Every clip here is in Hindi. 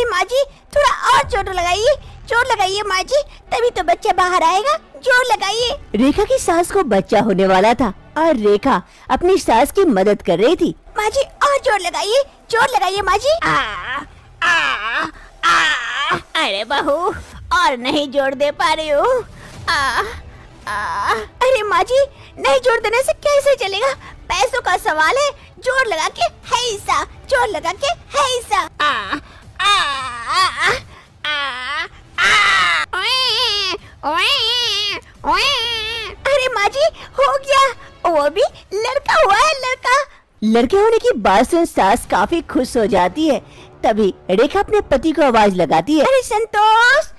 अरे माँ जी थोड़ा और जोर लगाइए माँ जी, तभी तो बच्चा बाहर आएगा, जोर लगाइए। रेखा की सास को बच्चा होने वाला था और रेखा अपनी सास की मदद कर रही थी। माँ जी और जोर लगाइए माँ जी। अरे बहू और नहीं जोर दे पा रही हूँ। अरे माँ जी नहीं जोर देने से कैसे चलेगा, पैसों का सवाल है, जोर लगा के हैसा, जोर लगा के हैसा। अरे माँ जी हो गया, वो भी लड़का हुआ है, लड़के होने की बात सुन सास काफी खुश हो जाती है। तभी रेखा अपने पति को आवाज लगाती है। अरे संतोष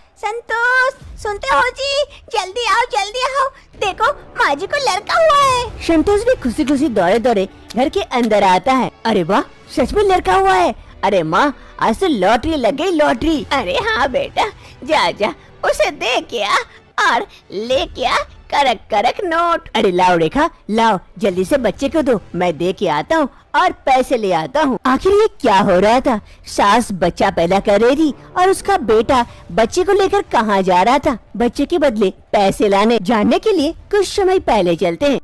सुनते हो जी, जल्दी आओ, देखो माँ जी को लड़का हुआ है। संतोष भी खुशी खुशी दौड़े दौड़े घर के अंदर आता है। अरे वाह, सच में लड़का हुआ है। अरे माँ, आज तो लॉटरी लग गई, लॉटरी। अरे हाँ बेटा, जा उसे दे के आ और ले के आ करक नोट। अरे लाओ रेखा, लाओ जल्दी से बच्चे को दो, मैं दे के आता हूँ और पैसे ले आता हूँ। आखिर ये क्या हो रहा था? सास बच्चा पैदा कर रही थी और उसका बेटा बच्चे को लेकर कहाँ जा रहा था? बच्चे के बदले पैसे लाने। जानने के लिए कुछ समय पहले चलते हैं।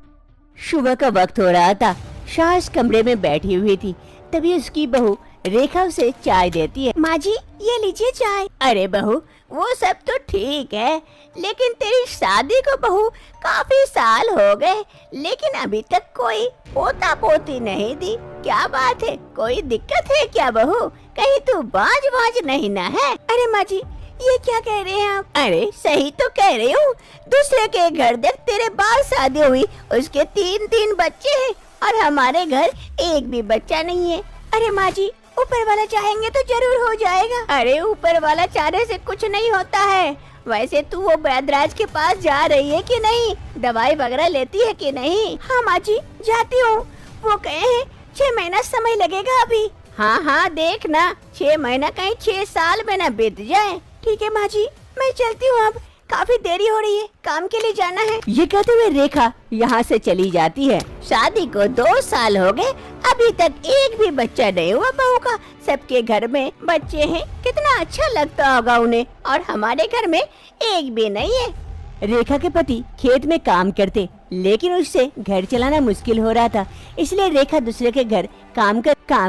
सुबह का वक्त हो रहा था। सास कमरे में बैठी हुई थी। तभी उसकी बहू रेखा उसे चाय देती है। माँ जी ये लीजिए चाय। अरे बहू, वो सब तो ठीक है, लेकिन तेरी शादी को बहू काफी साल हो गए, लेकिन अभी तक कोई पोता पोती नहीं दी। क्या बात है, कोई दिक्कत है क्या बहू? कहीं तू बाज नहीं ना है? अरे माँ जी ये क्या कह रहे हैं आप? अरे सही तो कह रही हूँ। दूसरे के घर देख, तेरे बाद शादी हुई, उसके 3 बच्चे हैं और हमारे घर एक भी बच्चा नहीं है। अरे माँ जी ऊपर वाला चाहेंगे तो जरूर हो जाएगा। अरे ऊपर वाला चाहने से कुछ नहीं होता है। वैसे तू वो वैद्यराज के पास जा रही है कि नहीं? दवाई वगैरह लेती है कि नहीं? हाँ माँ जी जाती हूँ, वो कहे हैं 6 महीना समय लगेगा अभी। हाँ देखना, 6 महीना कहीं 6 साल में न बीत जाए। ठीक है माँ जी, मैं चलती हूँ, अब काफी देरी हो रही है, काम के लिए जाना है। ये कहते हुए रेखा यहाँ से चली जाती है। शादी को 2 साल हो गए, अभी तक एक भी बच्चा नहीं हुआ बहू का। सबके घर में बच्चे हैं, कितना अच्छा लगता होगा उन्हें, और हमारे घर में एक भी नहीं है। रेखा के पति खेत में काम करते, लेकिन उससे घर चलाना मुश्किल हो रहा था, इसलिए रेखा दूसरे के घर काम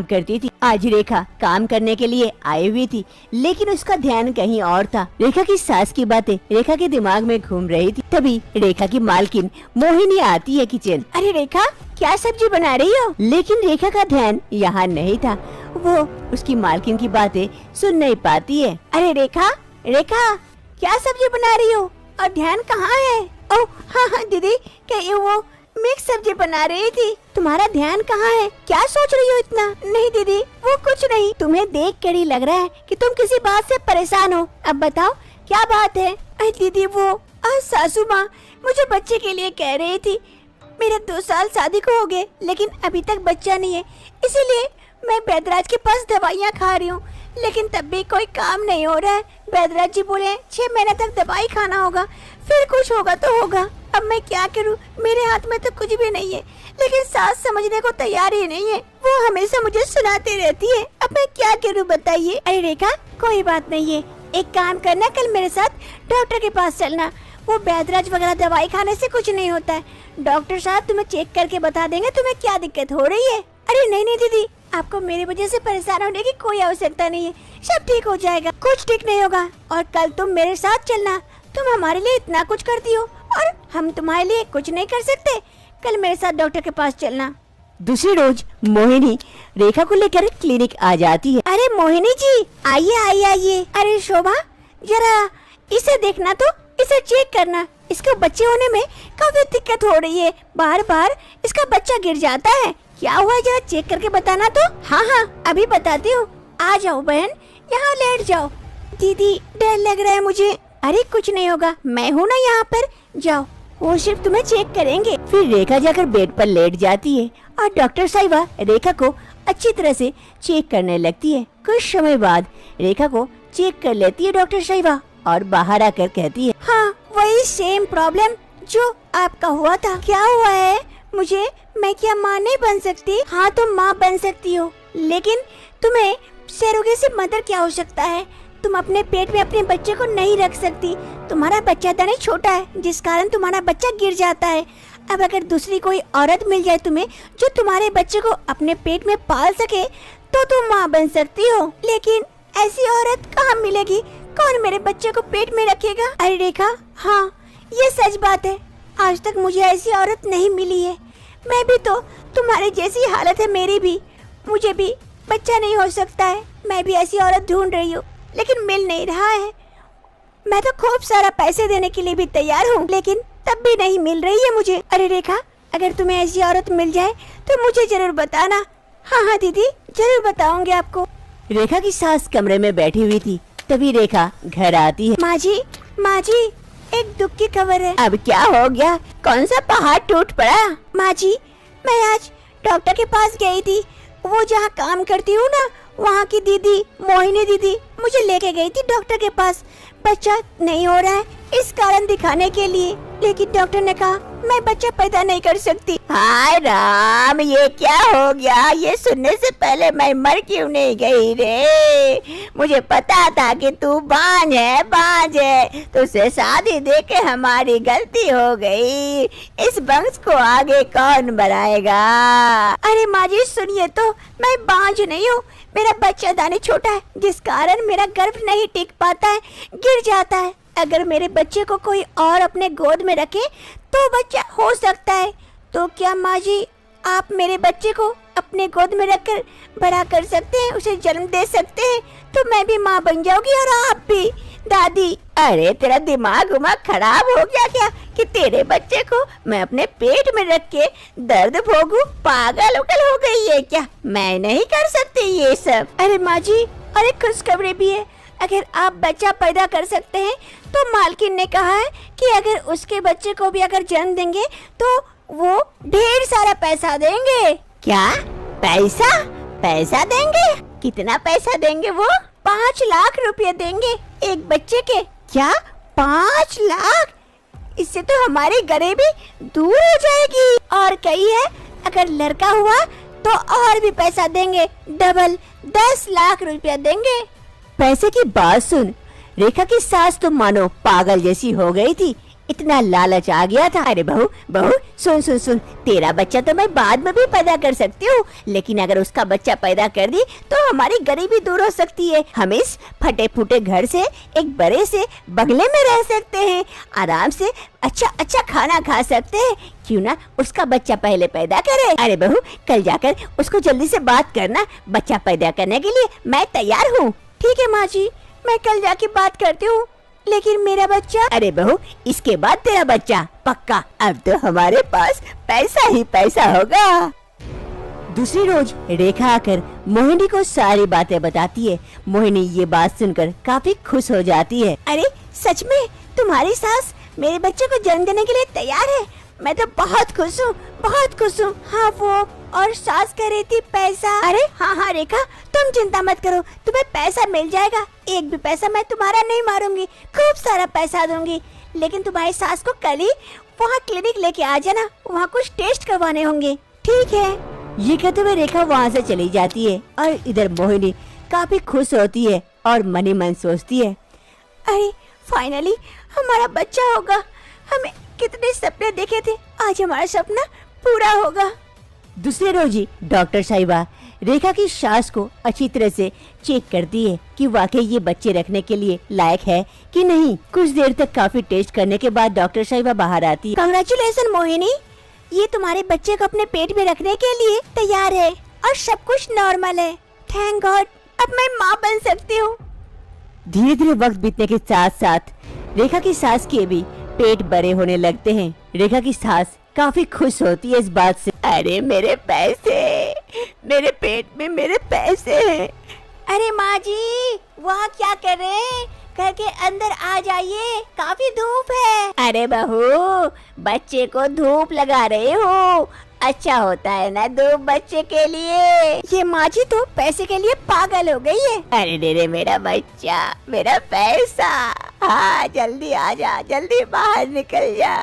करती थी। आज रेखा काम करने के लिए आई हुई थी, लेकिन उसका ध्यान कहीं और था। रेखा की सास की बातें रेखा के दिमाग में घूम रही थी। तभी रेखा की मालकिन मोहिनी आती है किचन। अरे रेखा क्या सब्जी बना रही हो? लेकिन रेखा का ध्यान यहाँ नहीं था, वो उसकी मालकिन की बातें सुन नहीं पाती है। अरे रेखा क्या सब्जी बना रही हो और ध्यान कहाँ है? ओह हाँ दीदी, क्या वो मिक्स सब्जी बना रही थी, तुम्हारा ध्यान कहाँ है? क्या सोच रही हो इतना? नहीं दीदी वो कुछ नहीं, तुम्हें देख कर ही लग रहा है कि तुम किसी बात से परेशान हो। अब बताओ क्या बात है? अरे दीदी वो सासू माँ मुझे बच्चे के लिए कह रही थी। मेरे 2 साल शादी को हो गए, लेकिन अभी तक बच्चा नहीं है, इसीलिए मैं वैद्यराज के पास दवाइयाँ खा रही हूँ, लेकिन तब भी कोई काम नहीं हो रहा है। वैद्यराज जी बोले 6 महीने तक दवाई खाना होगा, फिर कुछ होगा तो होगा। अब मैं क्या करूं, मेरे हाथ में तो कुछ भी नहीं है, लेकिन सास समझने को तैयार ही नहीं है, वो हमेशा मुझे सुनाती रहती है। अब मैं क्या करूं बताइए? अरे रेखा कोई बात नहीं है, एक काम करना, कल मेरे साथ डॉक्टर के पास चलना। वो वैद्यराज वगैरह दवाई खाने से कुछ नहीं होता है, डॉक्टर साहब तुम्हें चेक करके बता देंगे तुम्हें क्या दिक्कत हो रही है। अरे नहीं दीदी, आपको मेरी वजह से परेशान होने की कोई आवश्यकता नहीं है, सब ठीक हो जाएगा, कुछ ठीक नहीं होगा। और कल तुम मेरे साथ चलना, तुम हमारे लिए इतना कुछ करती हो और हम तुम्हारे लिए कुछ नहीं कर सकते। कल मेरे साथ डॉक्टर के पास चलना। दूसरी रोज मोहिनी रेखा को लेकर क्लिनिक आ जाती है। अरे मोहिनी जी आइए। अरे शोभा जरा इसे देखना, तो इसे चेक करना, इसको बच्चे होने में काफी दिक्कत हो रही है, बार इसका बच्चा गिर जाता है। क्या हुआ जरा चेक करके बताना तो। हाँ अभी बताती हूँ, आ जाओ बहन, यहाँ लेट जाओ। दीदी डर लग रहा है मुझे। अरे कुछ नहीं होगा, मैं हूँ ना यहाँ पर, जाओ, वो सिर्फ तुम्हें चेक करेंगे। फिर रेखा जाकर बेड पर लेट जाती है और डॉक्टर साहिबा रेखा को अच्छी तरह से चेक करने लगती है। कुछ समय बाद रेखा को चेक कर लेती है डॉक्टर साहिबा और बाहर आकर कहती है, हाँ वही सेम प्रॉब्लम जो आपका हुआ था। क्या हुआ है मुझे? मैं क्या माँ नहीं बन सकती? हाँ तुम माँ बन सकती हो, लेकिन तुम्हें सरोगेट से मदर क्या हो सकता है? तुम अपने पेट में अपने बच्चे को नहीं रख सकती। तुम्हारा बच्चादानी छोटा है जिस कारण तुम्हारा बच्चा गिर जाता है। अब अगर दूसरी कोई औरत मिल जाए तुम्हें जो तुम्हारे बच्चे को अपने पेट में पाल सके तो तुम माँ बन सकती हो, लेकिन ऐसी औरत कहाँ मिलेगी? कौन मेरे बच्चे को पेट में रखेगा? अरे रेखा, हाँ ये सच बात है, आज तक मुझे ऐसी औरत नहीं मिली है। मैं भी तो तुम्हारी जैसी हालत है मेरी भी, मुझे भी बच्चा नहीं हो सकता है। मैं भी ऐसी औरत ढूंढ रही हूँ लेकिन मिल नहीं रहा है। मैं तो खूब सारा पैसे देने के लिए भी तैयार हूँ लेकिन तब भी नहीं मिल रही है मुझे। अरे रेखा, अगर तुम्हें ऐसी औरत मिल जाए तो मुझे जरूर बताना। हाँ हाँ दीदी, जरूर बताऊंगी आपको। रेखा की सास कमरे में बैठी हुई थी, तभी रेखा घर आती है। माँ जी, एक दुख की खबर है। अब क्या हो गया? कौन सा पहाड़ टूट पड़ा? माँ जी, मैं आज डॉक्टर के पास गई थी। वो जहाँ काम करती हूँ ना, वहाँ की दीदी, मोहिनी दीदी, मुझे लेके गई थी डॉक्टर के पास। बच्चा नहीं हो रहा है इस कारण दिखाने के लिए, लेकिन डॉक्टर ने कहा मैं बच्चा पैदा नहीं कर सकती। हाय राम, ये क्या हो गया? ये सुनने से पहले मैं मर क्यों नहीं गई रे? मुझे पता था कि तू बांझ है। तुझसे शादी देके हमारी गलती हो गई। इस वंश को आगे कौन बढ़ाएगा? अरे माँ जी सुनिए तो, मैं बांझ नहीं हूँ, मेरा बच्चा दानी छोटा है जिस कारण मेरा गर्भ नहीं टिक पाता है, गिर जाता है। अगर मेरे बच्चे को कोई और अपने गोद में रखे तो बच्चा हो सकता है। तो क्या माँ जी आप मेरे बच्चे को अपने गोद में रखकर बड़ा कर सकते हैं, उसे जन्म दे सकते हैं? तो मैं भी माँ बन जाऊंगी और आप भी दादी। अरे तेरा दिमाग खराब हो गया क्या कि तेरे बच्चे को मैं अपने पेट में रख के दर्द भोगूं? पागल उगल हो गई है क्या? मैं नहीं कर सकती ये सब। अरे माँ जी, अरे खुशखबरी भी है। अगर आप बच्चा पैदा कर सकते हैं तो मालकिन ने कहा है कि अगर उसके बच्चे को भी अगर जन्म देंगे तो वो ढेर सारा पैसा देंगे। क्या? पैसा देंगे? कितना पैसा देंगे वो? 5 लाख रुपए देंगे एक बच्चे के। क्या 5 लाख? इससे तो हमारी गरीबी दूर हो जाएगी। और कही है अगर लड़का हुआ तो और भी पैसा देंगे, डबल 10 लाख रुपया देंगे। पैसे की बात सुन, रेखा की सास तो मानो पागल जैसी हो गई थी। इतना लालच आ गया था। अरे बहू सुन, तेरा बच्चा तो मैं बाद में भी पैदा कर सकती हूँ, लेकिन अगर उसका बच्चा पैदा कर दी तो हमारी गरीबी दूर हो सकती है। हम इस फटे फूटे घर से एक बड़े से बंगले में रह सकते हैं, आराम से अच्छा खाना खा सकते हैं। क्यों ना उसका बच्चा पहले पैदा करे? अरे बहू, कल जाकर उसको जल्दी से बात करना, बच्चा पैदा करने के लिए मैं तैयार हूँ। ठीक है माँ जी, मैं कल जाके बात करती हूँ, लेकिन मेरा बच्चा। अरे बहू, इसके बाद तेरा बच्चा पक्का। अब तो हमारे पास पैसा ही पैसा होगा। दूसरी रोज रेखा आकर मोहिनी को सारी बातें बताती है। मोहिनी ये बात सुनकर काफी खुश हो जाती है। अरे सच में तुम्हारी सास मेरे बच्चे को जन्म देने के लिए तैयार है? मैं तो बहुत खुश हूँ। हाँ वो और सास कह रही थी पैसा। अरे हाँ रेखा, तुम चिंता मत करो, तुम्हें पैसा मिल जाएगा। एक भी पैसा मैं तुम्हारा नहीं मारूंगी, खूब सारा पैसा दूंगी। लेकिन तुम्हारी सास को कल ही वहाँ क्लिनिक लेके आ जाना, वहाँ कुछ टेस्ट करवाने होंगे। ठीक है? ये कहते हुए रेखा वहाँ से चली जाती है और इधर मोहिनी काफी खुश होती है और मनी मन सोचती है, अरे फाइनली हमारा बच्चा होगा। हमें कितने सपने देखे थे, आज हमारा सपना पूरा होगा। दूसरे रोज ही डॉक्टर साहिबा रेखा की सास को अच्छी तरह से चेक करती है कि वाकई ये बच्चे रखने के लिए लायक है कि नहीं। कुछ देर तक काफी टेस्ट करने के बाद डॉक्टर साहिबा बाहर आती है। कांग्रेचुलेशन मोहिनी, ये तुम्हारे बच्चे को अपने पेट में रखने के लिए तैयार है और सब कुछ नॉर्मल है। थैंक गॉड, अब मैं माँ बन सकती हूँ। धीरे धीरे वक्त बीतने के साथ साथ रेखा की सास के भी पेट बड़े होने लगते हैं। रेखा की सास काफी खुश होती है इस बात से। अरे मेरे पैसे, मेरे पेट में मेरे पैसे हैं। अरे माँ जी, वहाँ क्या कर रहे हैं? घर के अंदर आ जाइए, काफी धूप है। अरे बहू, बच्चे को धूप लगा रहे हो? अच्छा होता है ना धूप बच्चे के लिए। ये माँ जी तो पैसे के लिए पागल हो गई है। अरे रे मेरा बच्चा, मेरा पैसा। हाँ जल्दी आ जा, जल्दी बाहर निकल जा।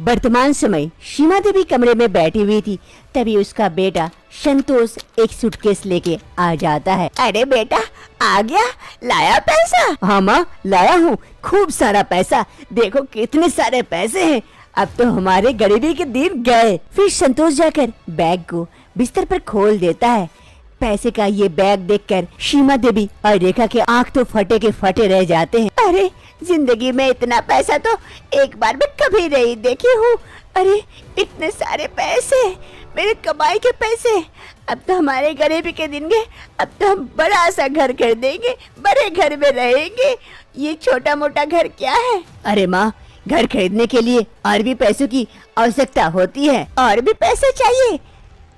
वर्तमान समय सीमा देवी कमरे में बैठी हुई थी, तभी उसका बेटा संतोष एक सूटकेस लेके आ जाता है। अरे बेटा आ गया, लाया पैसा? हाँ माँ लाया हूँ, खूब सारा पैसा, देखो कितने सारे पैसे हैं, अब तो हमारे गरीबी के दिन गए। फिर संतोष जाकर बैग को बिस्तर पर खोल देता है। पैसे का ये बैग देखकर सीमा देवी और रेखा के आंख तो फटे के फटे रह जाते हैं। अरे जिंदगी में इतना पैसा तो एक बार में कभी नहीं देखी हूँ। अरे इतने सारे पैसे, मेरे कमाई के पैसे, अब तो हमारे गरीबी के दिन गए, अब तो हम बड़ा सा घर खरीदेंगे, बड़े घर में रहेंगे, ये छोटा मोटा घर क्या है। अरे माँ घर खरीदने के लिए और भी पैसों की आवश्यकता होती है। और भी पैसे चाहिए?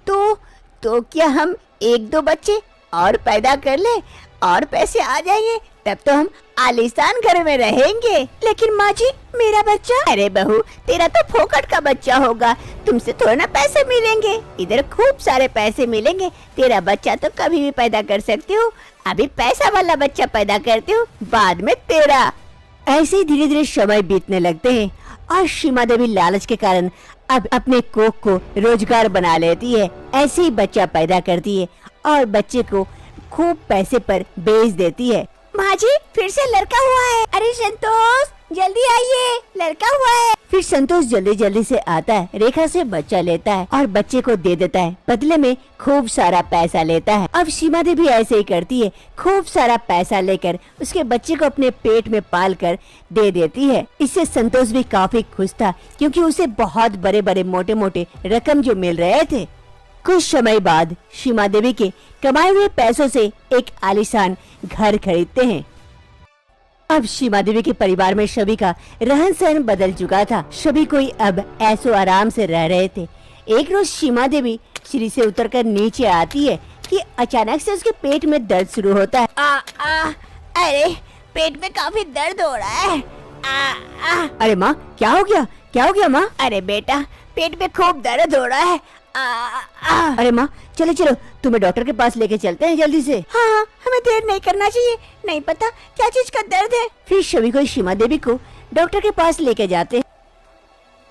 तो क्या हम एक दो बच्चे और पैदा कर ले और पैसे आ जाएंगे, तब तो हम आलीशान घर में रहेंगे। लेकिन माँ जी मेरा बच्चा? अरे बहू तेरा तो फोकट का बच्चा होगा, तुमसे थोड़ा ना पैसे मिलेंगे, इधर खूब सारे पैसे मिलेंगे। तेरा बच्चा तो कभी भी पैदा कर सकती हो, अभी पैसा वाला बच्चा पैदा करती हो, बाद में तेरा। ऐसे ही धीरे धीरे समय बीतने लगते हैं और सीमा देवी लालच के कारण अब अपने कोख को रोजगार बना लेती है। ऐसे ही बच्चा पैदा करती है और बच्चे को खूब पैसे पर बेच देती है। माँ जी फिर से लड़का हुआ है। अरे संतोष जल्दी आइए, लड़का हुआ है। फिर संतोष जल्दी जल्दी से आता है, रेखा से बच्चा लेता है और बच्चे को दे देता है, बदले में खूब सारा पैसा लेता है। अब सीमा देवी ऐसे ही करती है, खूब सारा पैसा लेकर उसके बच्चे को अपने पेट में पाल कर दे देती है। इससे संतोष भी काफी खुश था, क्योंकि उसे बहुत बड़े बड़े मोटे मोटे रकम जो मिल रहे थे। कुछ समय बाद सीमा देवी के कमाए हुए पैसों से एक आलीशान घर खरीदते हैं। अब सीमा देवी के परिवार में सभी का रहन सहन बदल चुका था, सभी कोई अब ऐसो आराम से रह रहे थे। एक रोज सीमा देवी सीढ़ी से उतरकर नीचे आती है कि अचानक से उसके पेट में दर्द शुरू होता है। अरे पेट में काफी दर्द हो रहा है। अरे माँ क्या हो गया, क्या हो गया माँ? अरे बेटा पेट में खूब दर्द हो रहा है। अरे माँ चलो चलो तुम्हें डॉक्टर के पास लेके चलते हैं जल्दी से। हाँ हमें देर नहीं करना चाहिए, नहीं पता क्या चीज का दर्द है। फिर सभी को सीमा देवी को डॉक्टर के पास लेके जाते हैं।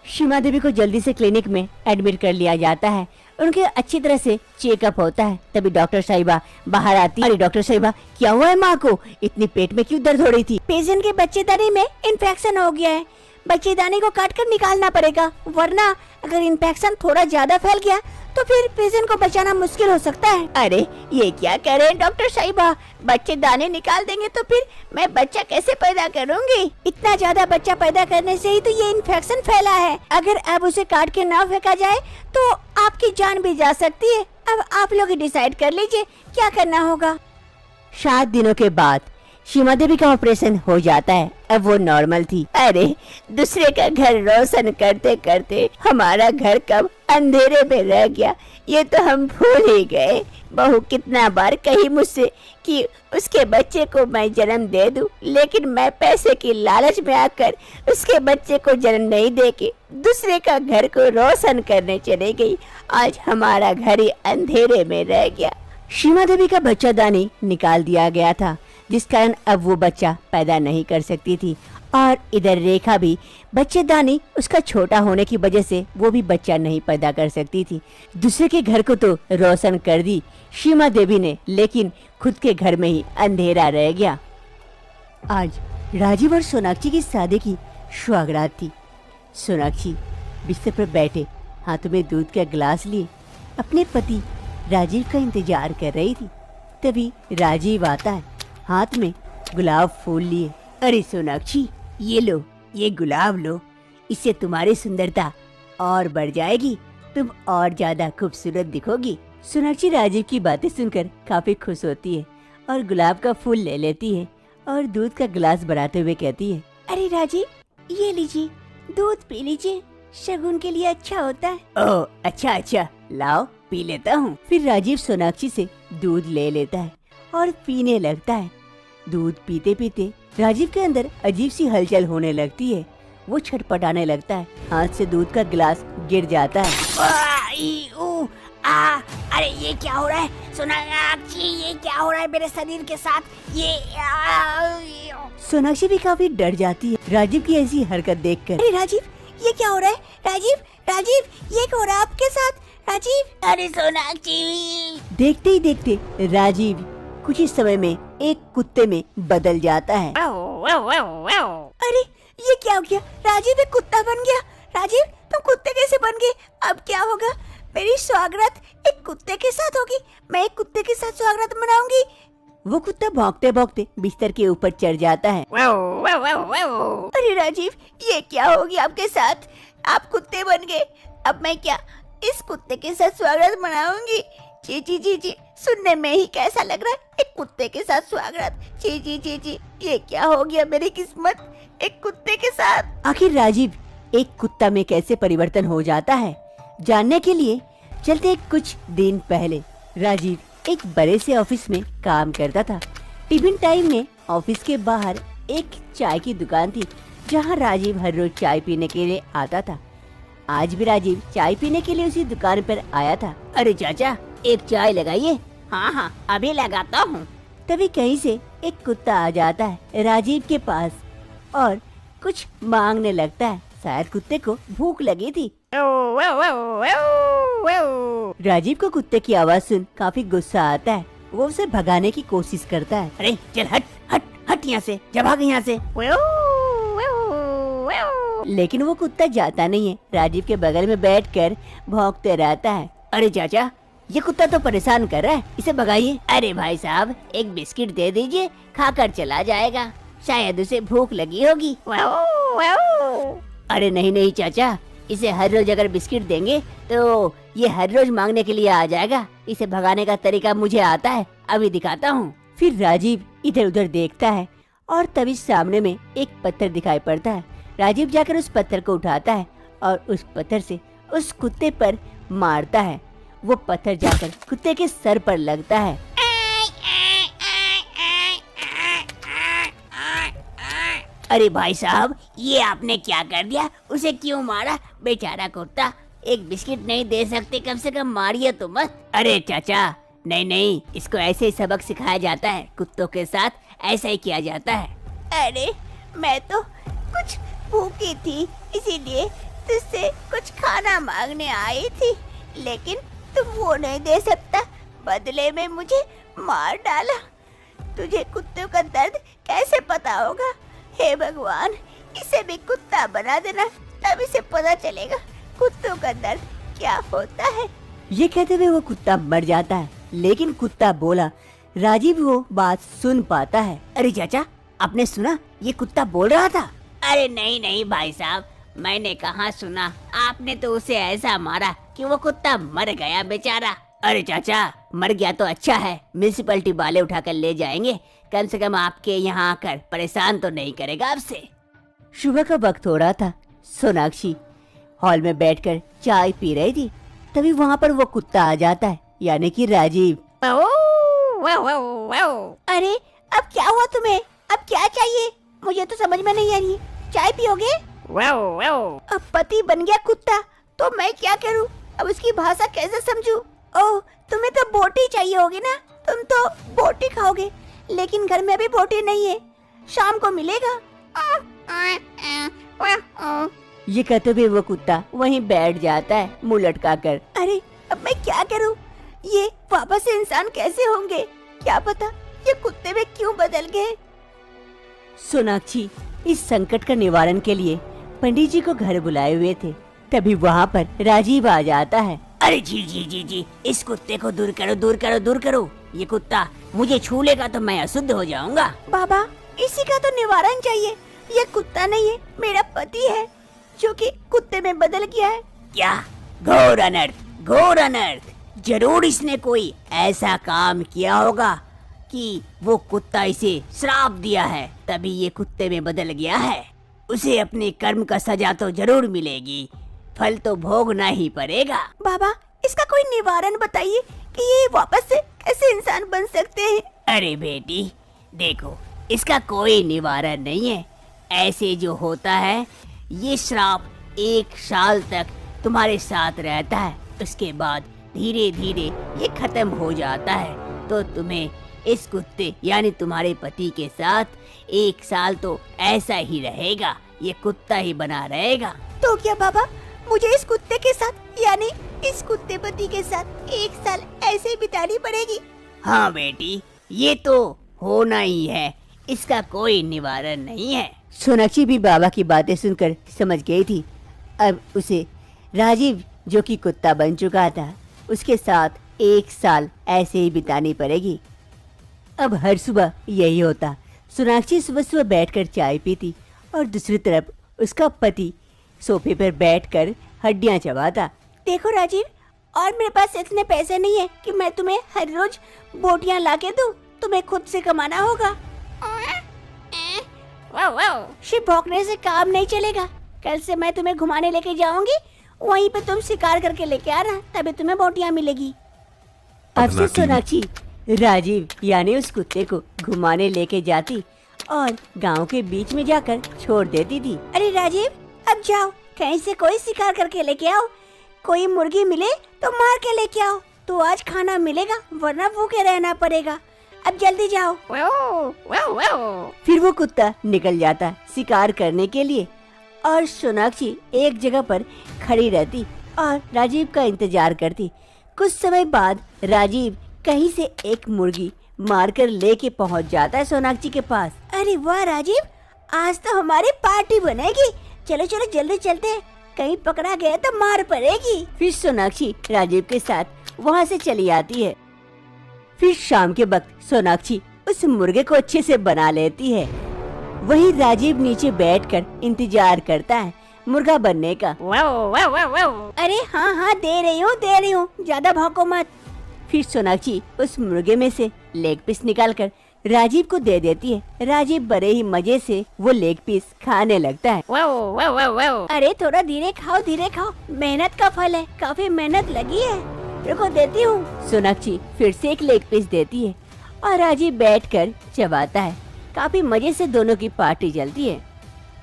सीमा देवी को जल्दी से क्लिनिक में एडमिट कर लिया जाता है, उनके अच्छी तरह से चेकअप होता है। तभी डॉक्टर साहिबा बाहर आती है। अरे डॉक्टर साहिबा क्या हुआ है माँ को, इतनी पेट में क्यों दर्द हो रही थी? पेशेंट के बच्चेदानी में इन्फेक्शन हो गया है, बच्चेदानी को काट कर निकालना पड़ेगा, वरना अगर इन्फेक्शन थोड़ा ज्यादा फैल गया तो फिर पेशेंट को बचाना मुश्किल हो सकता है। अरे ये क्या कह रहे हैं डॉक्टर साहिबा, बच्चेदानी निकाल देंगे तो फिर मैं बच्चा कैसे पैदा करूंगी? इतना ज्यादा बच्चा पैदा करने से ही तो ये इन्फेक्शन फैला है, अगर अब उसे काट के ना फेंका जाए तो आपकी जान भी जा सकती है। अब आप लोग डिसाइड कर लीजिए क्या करना होगा। 7 दिनों के बाद सीमा देवी का ऑपरेशन हो जाता है, अब वो नॉर्मल थी। अरे दूसरे का घर रोशन करते करते हमारा घर कब अंधेरे में रह गया, ये तो हम भूल ही गए। बहू कितना बार कही मुझसे कि उसके बच्चे को मैं जन्म दे दूं, लेकिन मैं पैसे की लालच में आकर उसके बच्चे को जन्म नहीं देके दूसरे का घर को रोशन करने चले गई। आज हमारा घर ही अंधेरे में रह गया। सीमा देवी का बच्चादानी निकाल दिया गया था, जिस कारण अब वो बच्चा पैदा नहीं कर सकती थी। और इधर रेखा भी बच्चेदानी उसका छोटा होने की वजह से वो भी बच्चा नहीं पैदा कर सकती थी। दूसरे के घर को तो रोशन कर दी सीमा देवी ने, लेकिन खुद के घर में ही अंधेरा रह गया। आज राजीव और सोनाक्षी की शादी की सुहागरात थी। सोनाक्षी बिस्तर पर बैठे हाथों में दूध का गिलास लिए अपने पति राजीव का इंतजार कर रही थी। तभी राजीव आता है, हाथ में गुलाब फूल लिए। अरे सोनाक्षी ये लो, ये गुलाब लो, इससे तुम्हारी सुंदरता और बढ़ जाएगी, तुम और ज्यादा खूबसूरत दिखोगी। सोनाक्षी राजीव की बातें सुनकर काफी खुश होती है और गुलाब का फूल ले लेती है और दूध का गिलास बढ़ाते हुए कहती है, अरे राजीव ये लीजिए, दूध पी लीजिए, शगुन के लिए अच्छा होता है। ओह अच्छा अच्छा, लाओ पी लेता हूँ। फिर राजीव सोनाक्षी से दूध ले लेता है और पीने लगता है। दूध पीते पीते राजीव के अंदर अजीब सी हलचल होने लगती है, वो छटपटाने लगता है, हाथ से दूध का गिलास गिर जाता है। अरे ये क्या हो रहा है सोनाक्षी, ये क्या हो रहा है मेरे शरीर के साथ? सोनाक्षी भी काफी डर जाती है राजीव की ऐसी हरकत देखकर। अरे राजीव ये क्या हो रहा है? राजीव राजीव ये क्या हो रहा है आपके साथ? राजीव। अरे सोनाक्षी। देखते ही देखते राजीव कुछ ही समय में एक कुत्ते में बदल जाता है। अरे ये क्या हो गया? राजीव एक कुत्ता बन गया। राजीव तुम कुत्ते कैसे बन गए? अब क्या होगा? मेरी स्वागत एक कुत्ते के साथ होगी। मैं एक कुत्ते के साथ स्वागत मनाऊंगी। वो कुत्ता भौंकते भौंकते बिस्तर के ऊपर चढ़ जाता है। अरे राजीव ये क्या हो गया आपके साथ? आप कुत्ते बन गए। अब मैं क्या इस कुत्ते के साथ स्वागत मनाऊंगी? जी जी जी जी, सुनने में ही कैसा लग रहा है, एक कुत्ते के साथ स्वागत। जी जी जी जी, ये क्या हो गया मेरी किस्मत, एक कुत्ते के साथ। आखिर राजीव एक कुत्ता में कैसे परिवर्तन हो जाता है, जानने के लिए चलते हैं कुछ दिन पहले। राजीव एक बड़े से ऑफिस में काम करता था। टिफिन टाइम में ऑफिस के बाहर एक चाय की दुकान थी, जहाँ राजीव हर रोज चाय पीने के लिए आता था। आज भी राजीव चाय पीने के लिए उसी दुकान पर आया था। अरे चाचा एक चाय लगाइए। हाँ हाँ अभी लगाता हूँ। तभी कहीं से एक कुत्ता आ जाता है राजीव के पास और कुछ मांगने लगता है। शायद कुत्ते को भूख लगी थी। राजीव को कुत्ते की आवाज सुन काफी गुस्सा आता है। वो उसे भगाने की कोशिश करता है। अरे चल हट हट हट यहाँ से, जा भाग यहाँ से। लेकिन वो कुत्ता जाता नहीं है, राजीव के बगल में बैठकर भौंकते रहता है। अरे चाचा ये कुत्ता तो परेशान कर रहा है, इसे भगाइए। अरे भाई साहब एक बिस्किट दे दीजिए, खाकर चला जाएगा, शायद उसे भूख लगी होगी। अरे नहीं नहीं चाचा, इसे हर रोज अगर बिस्किट देंगे तो ये हर रोज मांगने के लिए आ जाएगा। इसे भगाने का तरीका मुझे आता है, अभी दिखाता हूँ। फिर राजीव इधर उधर देखता है और तभी सामने में एक पत्थर दिखाई पड़ता है। राजीव जाकर उस पत्थर को उठाता है और उस पत्थर से उस कुत्ते पर मारता है। वो पत्थर जाकर कुत्ते के सर पर लगता है। अरे भाई साहब ये आपने क्या कर दिया? उसे क्यों मारा? बेचारा कुत्ता, एक बिस्किट नहीं दे सकते, कम से कम मारिए तो मत। अरे चाचा नहीं नहीं, इसको ऐसे ही सबक सिखाया जाता है, कुत्तों के साथ ऐसा ही किया जाता है। अरे मैं तो कुछ भूखी थी, इसीलिए तुझसे कुछ खाना मांगने आई थी, लेकिन तुम वो नहीं दे सकता, बदले में मुझे मार डाला। तुझे कुत्तों का दर्द कैसे पता होगा? हे भगवान, इसे भी कुत्ता बना देना, तब इसे पता चलेगा कुत्तों का दर्द क्या होता है। ये कहते हुए वो कुत्ता मर जाता है, लेकिन कुत्ता बोला राजीव वो बात सुन पाता है। अरे चाचा आपने सुना, ये कुत्ता बोल रहा था। अरे नहीं नहीं भाई साहब, मैंने कहाँ सुना, आपने तो उसे ऐसा मारा कि वो कुत्ता मर गया बेचारा। अरे चाचा मर गया तो अच्छा है, म्यूनिसिपैलिटी वाले उठाकर ले जाएंगे, कम से कम आपके यहाँ आकर परेशान तो नहीं करेगा आपसे। सुबह का वक्त हो रहा था। सोनाक्षी हॉल में बैठकर चाय पी रही थी, तभी वहाँ पर वो कुत्ता आ जाता है, यानी कि राजीव। अरे अब क्या हुआ तुम्हें? अब क्या चाहिए? मुझे तो समझ में नहीं आ रही। चाय पियोगे? अब पति बन गया कुत्ता, तो मैं क्या करूं? अब उसकी भाषा कैसे समझूं? ओह, तुम्हें तो बोटी चाहिए होगी ना? तुम तो बोटी खाओगे, लेकिन घर में अभी बोटी नहीं है, शाम को मिलेगा। ये कहते हुए वो कुत्ता वहीं बैठ जाता है मुंह लटका कर। अरे अब मैं क्या करूं? ये वापस से इंसान कैसे होंगे? क्या पता ये कुत्ते में क्यों बदल गए? सोनाक्षी इस संकट का निवारण के लिए पंडित जी को घर बुलाए हुए थे, तभी वहाँ पर राजीव आ जाता है। अरे जी जी जी जी, इस कुत्ते को दूर करो दूर करो दूर करो, ये कुत्ता मुझे छू लेगा तो मैं अशुद्ध हो जाऊंगा। बाबा इसी का तो निवारण चाहिए, ये कुत्ता नहीं है, मेरा पति है जो कि कुत्ते में बदल गया है। क्या? घोर अनर्थ, घोर अनर्थ, जरूर इसने कोई ऐसा काम किया होगा कि वो कुत्ता इसे श्राप दिया है, तभी ये कुत्ते में बदल गया है। उसे अपने कर्म का सजा तो जरूर मिलेगी, फल तो भोगना ही पड़ेगा। बाबा इसका कोई निवारण बताइए कि ये वापस से कैसे इंसान बन सकते हैं। अरे बेटी देखो, इसका कोई निवारण नहीं है, ऐसे जो होता है ये श्राप 1 साल तक तुम्हारे साथ रहता है, उसके बाद धीरे धीरे ये खत्म हो जाता है, तो तुम्हें इस कुत्ते यानी तुम्हारे पति के साथ 1 साल तो ऐसा ही रहेगा, ये कुत्ता ही बना रहेगा। तो क्या बाबा मुझे इस कुत्ते के साथ यानी इस कुत्ते पति के साथ 1 साल ऐसे ही बितानी पड़ेगी। हाँ बेटी, ये तो होना ही है, इसका कोई निवारण नहीं है। सोनाक्षी भी बाबा की बातें सुनकर समझ गई थी। अब उसे राजीव जो कि कुत्ता बन चुका था, उसके साथ 1 साल ऐसे ही बितानी पड़ेगी। अब हर सुबह यही होता। सोनाक्षी सुबह सुबह बैठकर चाय पीती और दूसरी तरफ उसका पति सोफे पर बैठकर हड्डियां चबाता। देखो राजीव, और मेरे पास इतने पैसे नहीं है कि मैं तुम्हें हर रोज बोटियां लाके दूं। तुम्हें खुद से कमाना होगा। सिर्फ भौंकने से काम नहीं चलेगा। कल से मैं तुम्हें घुमाने लेके जाऊंगी, वहीं पे तुम शिकार करके लेके आना, तभी तुम्हें बोटियां मिलेगी। अब से सोनाक्षी राजीव यानी उस कुत्ते को घुमाने लेके जाती और गांव के बीच में जाकर छोड़ देती थी। अरे राजीव, अब जाओ, कहीं से कोई शिकार करके लेके आओ। कोई मुर्गी मिले तो मार के लेके आओ, तो आज खाना मिलेगा, वरना भूखे रहना पड़ेगा। अब जल्दी जाओ। फिर वो कुत्ता निकल जाता शिकार करने के लिए और सोनाक्षी एक जगह पर खड़ी रहती और राजीव का इंतजार करती। कुछ समय बाद राजीव कहीं से एक मुर्गी मारकर लेके पहुंच जाता है सोनाक्षी के पास। अरे वाह राजीव, आज तो हमारी पार्टी बनेगी। चलो चलो जल्दी चलते हैं, कहीं पकड़ा गया तो मार पड़ेगी। फिर सोनाक्षी राजीव के साथ वहाँ से चली आती है। फिर शाम के वक्त सोनाक्षी उस मुर्गे को अच्छे से बना लेती है। वहीं राजीव नीचे बैठकर इंतजार करता है मुर्गा बनने का। अरे हाँ हाँ, दे रही हूँ, ज्यादा भौंको मत। फिर सोनाक्षी उस मुर्गे में से लेग पीस निकालकर राजीव को दे देती है। राजीव बड़े ही मजे से वो लेग पीस खाने लगता है। अरे थोड़ा धीरे खाओ, मेहनत का फल है, काफी मेहनत लगी है। रुको, देती हूँ। सोनाक्षी फिर से एक लेग पीस देती है और राजीव बैठकर चबाता है। काफी मजे से दोनों की पार्टी चलती है।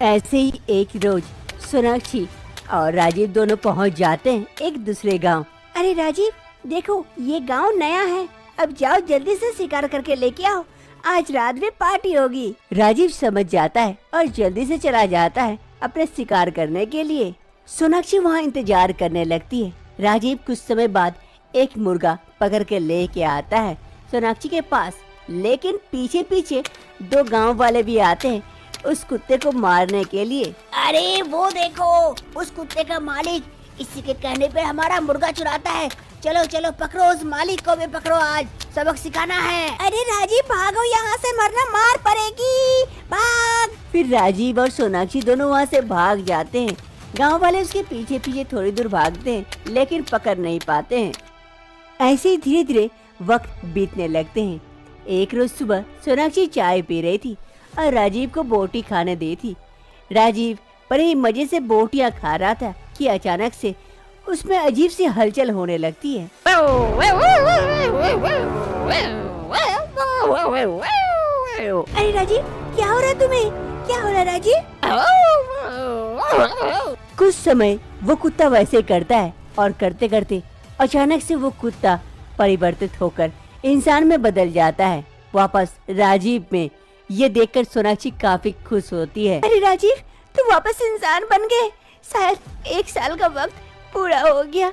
ऐसे ही एक रोज सोनाक्षी और राजीव दोनों पहुँच जाते हैं एक दूसरे गाँव। अरे राजीव, देखो ये गांव नया है, अब जाओ जल्दी से शिकार करके लेके आओ, आज रात में पार्टी होगी। राजीव समझ जाता है और जल्दी से चला जाता है अपने शिकार करने के लिए। सोनाक्षी वहाँ इंतजार करने लगती है। राजीव कुछ समय बाद एक मुर्गा पकड़ के लेके आता है सोनाक्षी के पास, लेकिन पीछे पीछे 2 गांव वाले भी आते हैं उस कुत्ते को मारने के लिए। अरे वो देखो, उस कुत्ते का मालिक इसी के कहने पे हमारा मुर्गा चुराता है। चलो चलो पकड़ो, उस मालिक को भी पकड़ो, आज सबक सिखाना है। अरे राजीव भागो यहाँ से, मरना मार पड़ेगी, भाग। फिर राजीव और सोनाक्षी दोनों वहाँ से भाग जाते हैं। गांव वाले उसके पीछे पीछे थोड़ी दूर भागते हैं लेकिन पकड़ नहीं पाते हैं। ऐसे ही धीरे धीरे वक्त बीतने लगते हैं। एक रोज सुबह सोनाक्षी चाय पी रही थी और राजीव को बोटी खाने दी थी। राजीव बड़े ही मजे से बोटियां खा रहा था कि अचानक से उसमें अजीब सी हलचल होने लगती है। अरे राजीव, क्या हो रहा है तुम्हें? क्या हो रहा है राजीव? कुछ समय वो कुत्ता वैसे करता है और करते करते अचानक से वो कुत्ता परिवर्तित होकर इंसान में बदल जाता है वापस राजीव में। ये देखकर सोनाक्षी काफी खुश होती है। अरे राजीव, तुम वापस इंसान बन गए, शायद 1 साल का वक्त पूरा हो गया।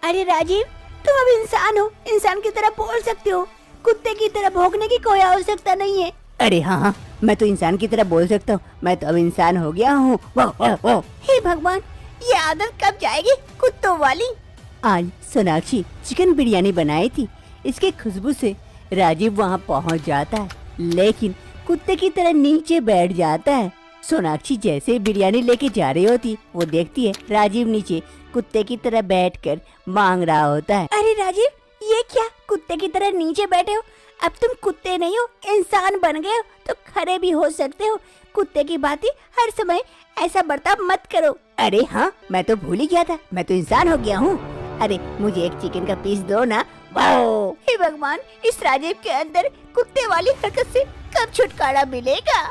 अरे राजीव, तुम अब इंसान हो, इंसान की तरह बोल सकते हो, कुत्ते की तरह भौंकने की कोई आवश्यकता नहीं है। अरे हाँ, मैं तो इंसान की तरह बोल सकता हूँ, मैं तो अब इंसान हो गया हूँ। हे भगवान, ये आदत कब जाएगी कुत्तों वाली। आज सोनाक्षी चिकन बिरयानी बनाई थी। इसके खुशबू से राजीव वहाँ पहुँच जाता है, लेकिन कुत्ते की तरह नीचे बैठ जाता है। सोनाक्षी जैसे बिरयानी लेके जा रही होती, वो देखती है राजीव नीचे कुत्ते की तरह बैठकर मांग रहा होता है। अरे राजीव, ये क्या, कुत्ते की तरह नीचे बैठे हो? अब तुम कुत्ते नहीं हो, इंसान बन गए हो, तो खड़े भी हो सकते हो। कुत्ते की भांति हर समय ऐसा बर्ताव मत करो। अरे हाँ, मैं तो भूल ही गया था, मैं तो इंसान हो गया हूँ। अरे मुझे एक चिकन का पीस दो ना। हे भगवान, इस राजीव के अंदर कुत्ते वाली हरकत से कब छुटकारा मिलेगा?